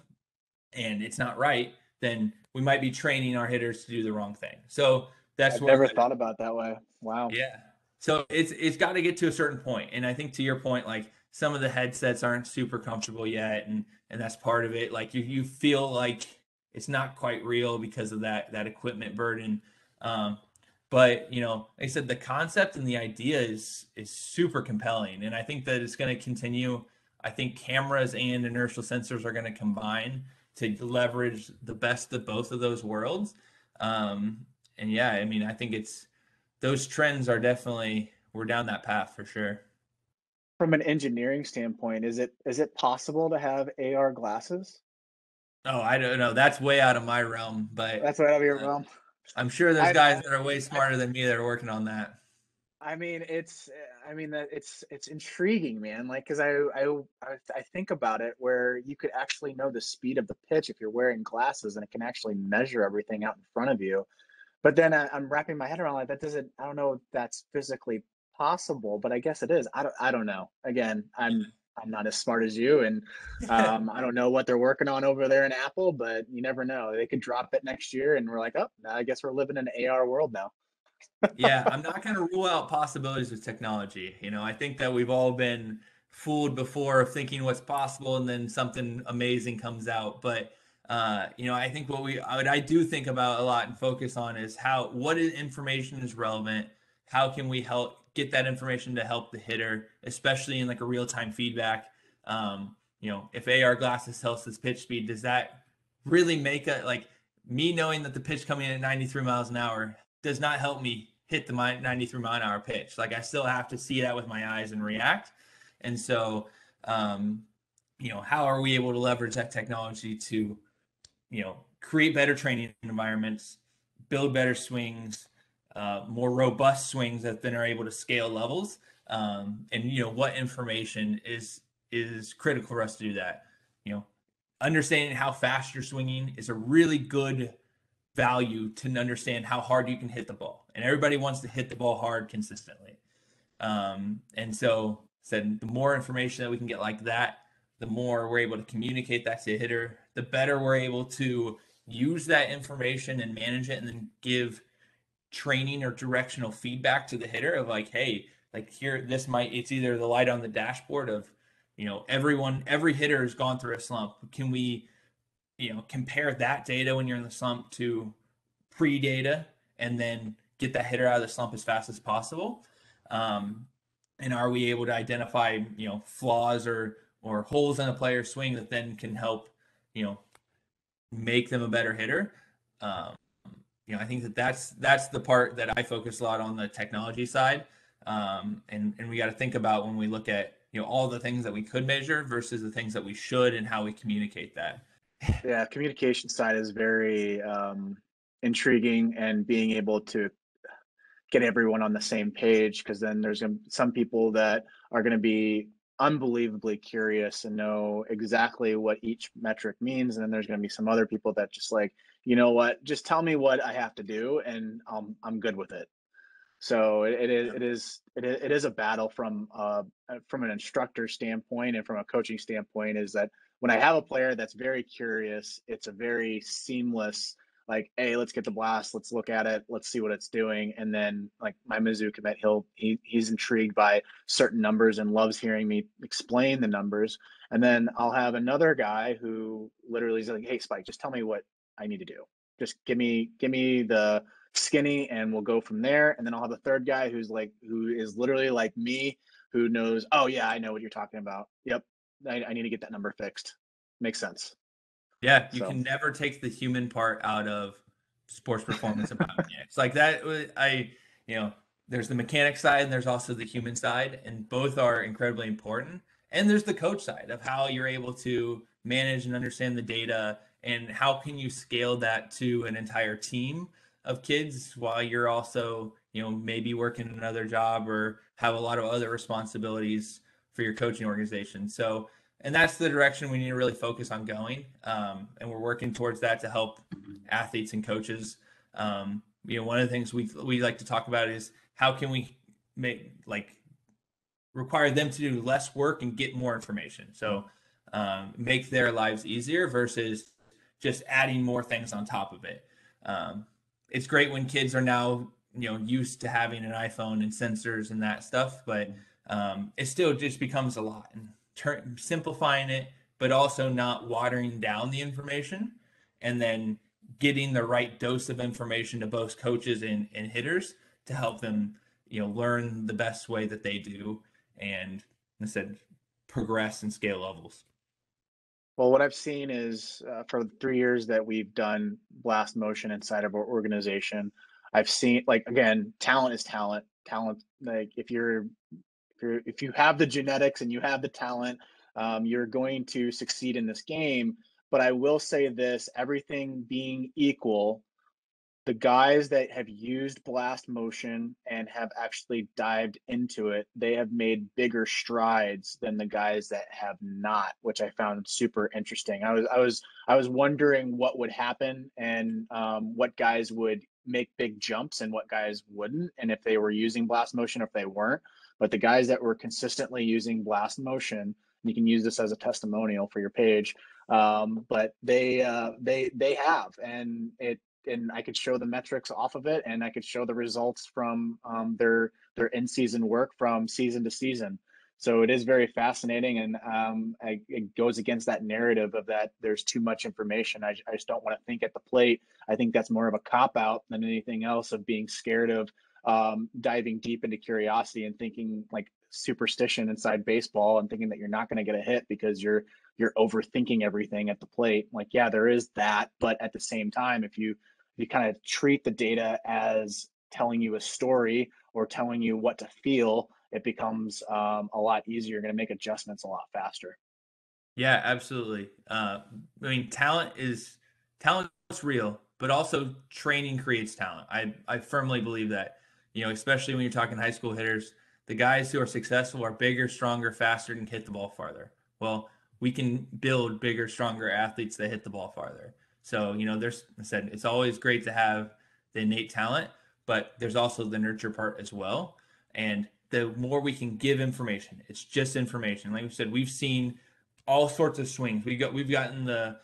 [SPEAKER 3] and it's not right, then we might be training our hitters to do the wrong thing. So that's
[SPEAKER 4] I've
[SPEAKER 3] where
[SPEAKER 4] never thought about it that way. Wow.
[SPEAKER 3] yeah. So it's got to get to a certain point. And I think to your point, like some of the headsets aren't super comfortable yet, and that's part of it. Like you feel like it's not quite real because of that equipment burden. Um, but like I said, the concept and the idea is super compelling, and I think that it's going to continue. I think cameras and inertial sensors are going to combine to leverage the best of both of those worlds. And yeah, I mean, I think it's those trends are definitely we're down that path for sure.
[SPEAKER 4] From an engineering standpoint, is it possible to have AR glasses?
[SPEAKER 3] Oh, I don't know. That's way out of my realm, but
[SPEAKER 4] That's right out of your
[SPEAKER 3] uh,
[SPEAKER 4] realm.
[SPEAKER 3] I'm sure there's
[SPEAKER 4] I,
[SPEAKER 3] guys that are way
[SPEAKER 4] I
[SPEAKER 3] smarter than me that are working on that.
[SPEAKER 4] I mean, that it's intriguing, man. Like, because I think about it, where you could actually know the speed of the pitch if you're wearing glasses, and it can actually measure everything out in front of you. But then I'm wrapping my head around like that doesn't. I don't know if that's physically possible, but I guess it is. I don't know. Again, I'm not as smart as you, and I don't know what they're working on over there in Apple, but you never know. They could drop it next year, and we're like, oh, I guess we're living in an AR world now.
[SPEAKER 3] Yeah, I'm not going to rule out possibilities with technology. I think that we've all been fooled before of thinking what's possible and then something amazing comes out. But I think what I do think about a lot and focus on is what information is relevant. How can we help get that information to help the hitter, especially in like a real-time feedback? If AR glasses tells us pitch speed, does that really make like me knowing that the pitch coming in at 93 miles an hour does not help me hit the 93-mile-an-hour pitch. Like I still have to see that with my eyes and react. And so, how are we able to leverage that technology to, create better training environments, build better swings, more robust swings that then are able to scale levels. And what information is critical for us to do that. Understanding how fast you're swinging is a really good value to understand how hard you can hit the ball. And everybody wants to hit the ball hard consistently. And so said the more information that we can get like that, the more we're able to communicate that to a hitter, the better we're able to use that information and manage it and then give training or directional feedback to the hitter of like, hey, like here, it's either the light on the dashboard of, every hitter has gone through a slump. Can we compare that data when you're in the slump to pre-data and then get that hitter out of the slump as fast as possible? And are we able to identify, flaws or holes in a player's swing that then can help, make them a better hitter? I think that's the part that I focus a lot on the technology side. And we got to think about when we look at, all the things that we could measure versus the things that we should and how we communicate that.
[SPEAKER 4] Yeah, communication side is very intriguing, and being able to get everyone on the same page, because then there's some people that are going to be unbelievably curious and know exactly what each metric means, and then there's going to be some other people that just like, you know what, just tell me what I have to do, and I'm good with it. So it is a battle from an instructor standpoint and from a coaching standpoint. Is that when I have a player that's very curious, it's a very seamless, like, hey, let's get the blast, let's look at it, let's see what it's doing. And then like my Mizzou commit, he's intrigued by certain numbers and loves hearing me explain the numbers. And then I'll have another guy who literally is like, hey, Spike, just tell me what I need to do. Just give me the skinny, and we'll go from there. And then I'll have a third guy who is literally like me, who knows, oh yeah, I know what you're talking about. Yep. I need to get that number fixed. Makes sense.
[SPEAKER 3] Yeah, you
[SPEAKER 4] So
[SPEAKER 3] can never take the human part out of sports performance and biomechanics. Like that, there's the mechanic side and there's also the human side, and both are incredibly important. And there's the coach side of how you're able to manage and understand the data, and how can you scale that to an entire team of kids while you're also, maybe working another job or have a lot of other responsibilities for your coaching organization. So, and that's the direction we need to really focus on going. And we're working towards that to help athletes and coaches. One of the things we like to talk about is how can we require them to do less work and get more information. So make their lives easier versus just adding more things on top of it. it's great when kids are now, used to having an iPhone and sensors and that stuff, but it still just becomes a lot, and simplifying it, but also not watering down the information, and then getting the right dose of information to both coaches and hitters to help them, learn the best way that they do, and instead progress and scale levels.
[SPEAKER 4] Well, what I've seen is for the 3 years that we've done blast motion inside of our organization, I've seen, like, again, talent is talent. Talent, like, if you have the genetics and you have the talent, you're going to succeed in this game. But I will say this: everything being equal, the guys that have used blast motion and have actually dived into it, they have made bigger strides than the guys that have not, which I found super interesting. I was wondering what would happen, and what guys would make big jumps and what guys wouldn't, and if they were using blast motion or if they weren't. But the guys that were consistently using blast motion, you can use this as a testimonial for your page, but they have, and I could show the metrics off of it, and I could show the results from their in season work from season to season. So it is very fascinating, and it goes against that narrative of that there's too much information. I just don't want to think at the plate. I think that's more of a cop out than anything else, of being scared of diving deep into curiosity and thinking like superstition inside baseball, and thinking that you're not going to get a hit because you're overthinking everything at the plate. Like, yeah, there is that, but at the same time, if you kind of treat the data as telling you a story or telling you what to feel, it becomes a lot easier. You're going to make adjustments a lot faster.
[SPEAKER 3] Yeah, absolutely. Talent's real, but also training creates talent. I firmly believe that. Especially when you're talking high school hitters, the guys who are successful are bigger, stronger, faster, and can hit the ball farther. Well, we can build bigger, stronger athletes that hit the ball farther. So, I said, it's always great to have the innate talent, but there's also the nurture part as well. And the more we can give information, it's just information. Like we said, we've seen all sorts of swings. We've gotten the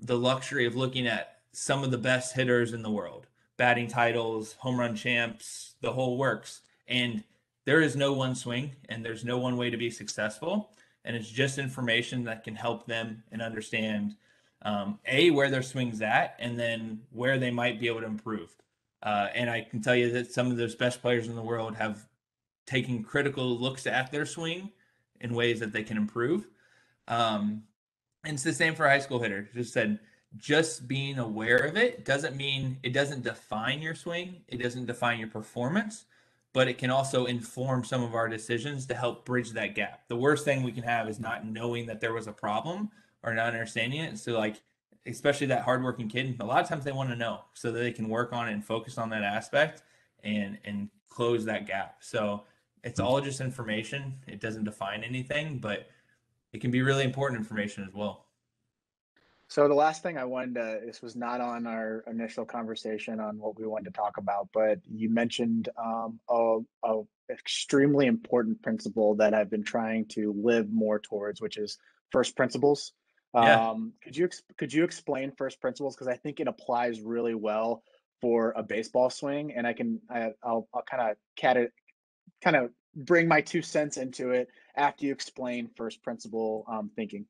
[SPEAKER 3] luxury of looking at some of the best hitters in the world, batting titles, home run champs, the whole works. And there is no one swing, and there's no one way to be successful. And it's just information that can help them and understand where their swing's at, and then where they might be able to improve. And I can tell you that some of those best players in the world have taken critical looks at their swing in ways that they can improve. And it's the same for high school hitters. Just being aware of it doesn't mean it doesn't define your swing. It doesn't define your performance, but it can also inform some of our decisions to help bridge that gap. The worst thing we can have is not knowing that there was a problem or not understanding it. So, like, especially that hardworking kid, a lot of times they want to know so that they can work on it and focus on that aspect and close that gap. So it's all just information. It doesn't define anything, but it can be really important information as well.
[SPEAKER 4] So the last thing I wanted to, this was not on our initial conversation on what we wanted to talk about, but you mentioned a extremely important principle that I've been trying to live more towards, which is first principles.
[SPEAKER 3] Yeah.
[SPEAKER 4] Could you explain first principles? Because I think it applies really well for a baseball swing, and I'll kind of bring my 2 cents into it after you explain first principle thinking.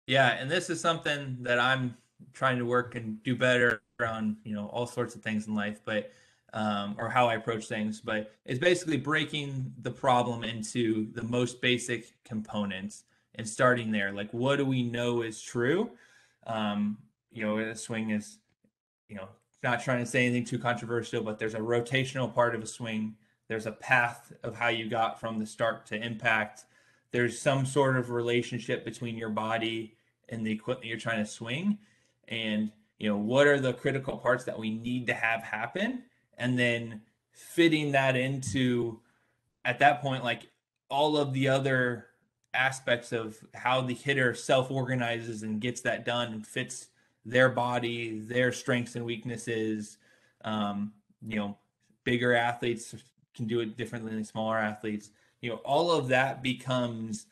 [SPEAKER 3] Yeah, and this is something that I'm trying to work and do better on, all sorts of things in life, but or how I approach things, but it's basically breaking the problem into the most basic components and starting there. Like, what do we know is true? A swing is, not trying to say anything too controversial, but there's a rotational part of a swing. There's a path of how you got from the start to impact. There's some sort of relationship between your body and the equipment you're trying to swing. And, what are the critical parts that we need to have happen? And then fitting that into, at that point, like, all of the other aspects of how the hitter self-organizes and gets that done and fits their body, their strengths and weaknesses. Um, Bigger athletes can do it differently than smaller athletes. All of that becomes,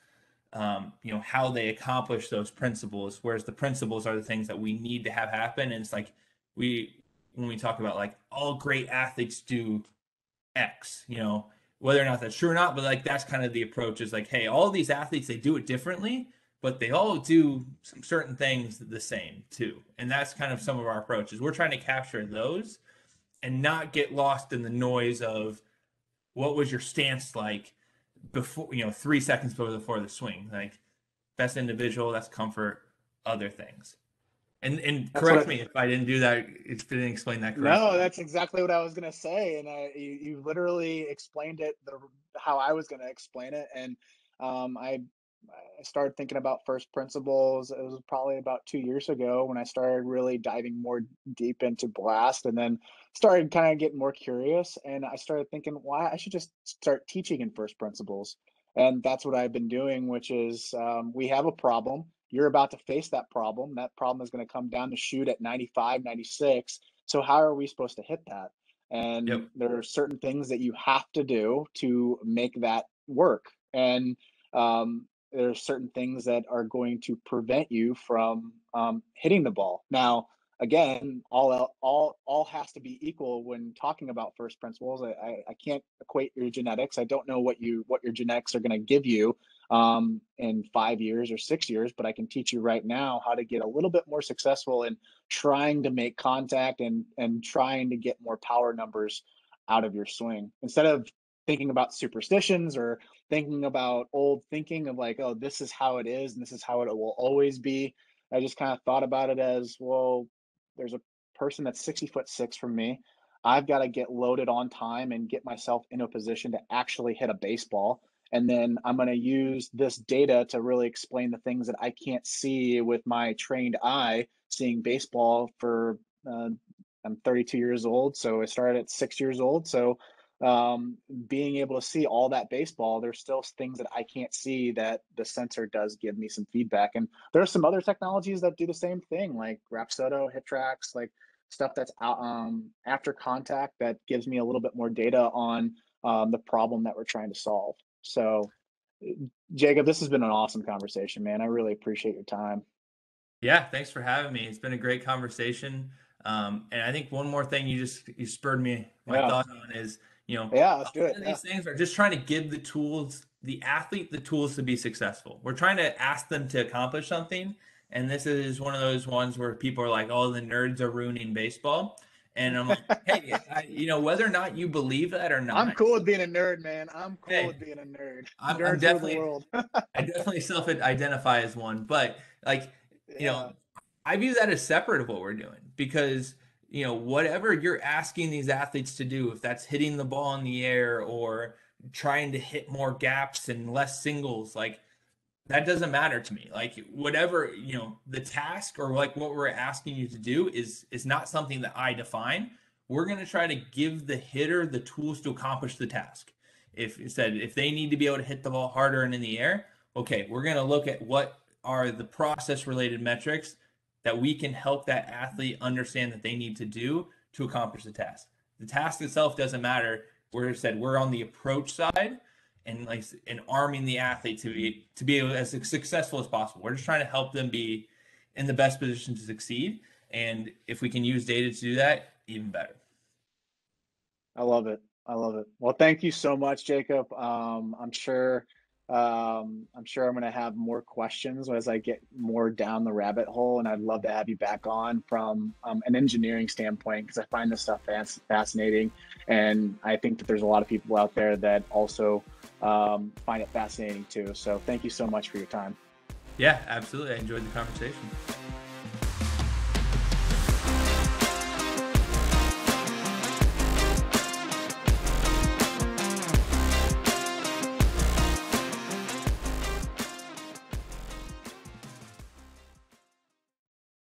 [SPEAKER 3] how they accomplish those principles, whereas the principles are the things that we need to have happen. And it's like, we when we talk about like all great athletes do X, you know, whether or not that's true or not, but like that's kind of the approach is like, hey, all these athletes, they do it differently, but they all do some certain things the same too. And that's kind of some of our approaches. We're trying to capture those and not get lost in the noise of what was your stance like before, you know, 3 seconds before the swing. Like that's individual, that's comfort, other things. And correct me if I didn't do that, if I didn't explain that correctly.
[SPEAKER 4] No, that's exactly what I was gonna say, and you literally explained it how I was gonna explain it, and I started thinking about first principles. It was probably about 2 years ago when I started really diving more deep into Blast, and then started kind of getting more curious, and I started thinking, why I should just start teaching in first principles, and that's what I've been doing, which is we have a problem. You're about to face that problem. That problem is going to come down the chute at 95, 96. So how are we supposed to hit that? And
[SPEAKER 3] Yep.
[SPEAKER 4] there are certain things that you have to do to make that work. And there are certain things that are going to prevent you from hitting the ball. Now, again, all has to be equal when talking about first principles. I can't equate your genetics. I don't know what your genetics are going to give you in 5 years or 6 years, but I can teach you right now how to get a little bit more successful in trying to make contact and trying to get more power numbers out of your swing instead of thinking about superstitions or thinking about old thinking of like, oh, this is how it is and this is how it will always be. I just kind of thought about it as, well, there's a person that's 60'6" from me. I've got to get loaded on time and get myself in a position to actually hit a baseball. And then I'm going to use this data to really explain the things that I can't see with my trained eye, seeing baseball for, I'm 32 years old. So I started at 6 years old. So being able to see all that baseball, there's still things that I can't see that the sensor does give me some feedback. And there are some other technologies that do the same thing, like Rapsodo, HitTrax, like stuff that's out, after contact that gives me a little bit more data on the problem that we're trying to solve. So, Jacob, this has been an awesome conversation, man. I really appreciate your time.
[SPEAKER 3] Yeah, thanks for having me. It's been a great conversation. And I think one more thing you spurred my
[SPEAKER 4] Yeah.
[SPEAKER 3] thought on is, you know,
[SPEAKER 4] Yeah,
[SPEAKER 3] a
[SPEAKER 4] let's do
[SPEAKER 3] lot
[SPEAKER 4] it.
[SPEAKER 3] of
[SPEAKER 4] Yeah.
[SPEAKER 3] these things are just trying to give the athlete the tools to be successful. We're trying to ask them to accomplish something. And this is one of those ones where people are like, oh, the nerds are ruining baseball. And I'm like, hey, you know, whether or not you believe that or
[SPEAKER 4] I'm
[SPEAKER 3] not,
[SPEAKER 4] cool with being a nerd, man. I'm cool
[SPEAKER 3] hey,
[SPEAKER 4] with being a nerd.
[SPEAKER 3] I'm
[SPEAKER 4] Nerds rule the
[SPEAKER 3] definitely
[SPEAKER 4] world.
[SPEAKER 3] I definitely self-identify as one, but like, you know,
[SPEAKER 4] Yeah.
[SPEAKER 3] I view that as separate of what we're doing because, you know, whatever you're asking these athletes to do, if that's hitting the ball in the air or trying to hit more gaps and less singles, like that doesn't matter to me. Like whatever, you know, the task or like what we're asking you to do is not something that I define. We're going to try to give the hitter the tools to accomplish the task. If they need to be able to hit the ball harder and in the air, okay, we're going to look at what are the process related metrics that we can help that athlete understand that they need to do to accomplish the task. The task itself doesn't matter. We're on the approach side and arming the athlete to be as successful as possible. We're just trying to help them be in the best position to succeed. And if we can use data to do that, even better.
[SPEAKER 4] I love it. I love it. Well, thank you so much, Jacob. I'm sure I'm going to have more questions as I get more down the rabbit hole, and I'd love to have you back on from an engineering standpoint because I find this stuff fascinating, and I think that there's a lot of people out there that also find it fascinating too. So, thank you so much for your time.
[SPEAKER 3] Yeah, absolutely. I enjoyed the conversation.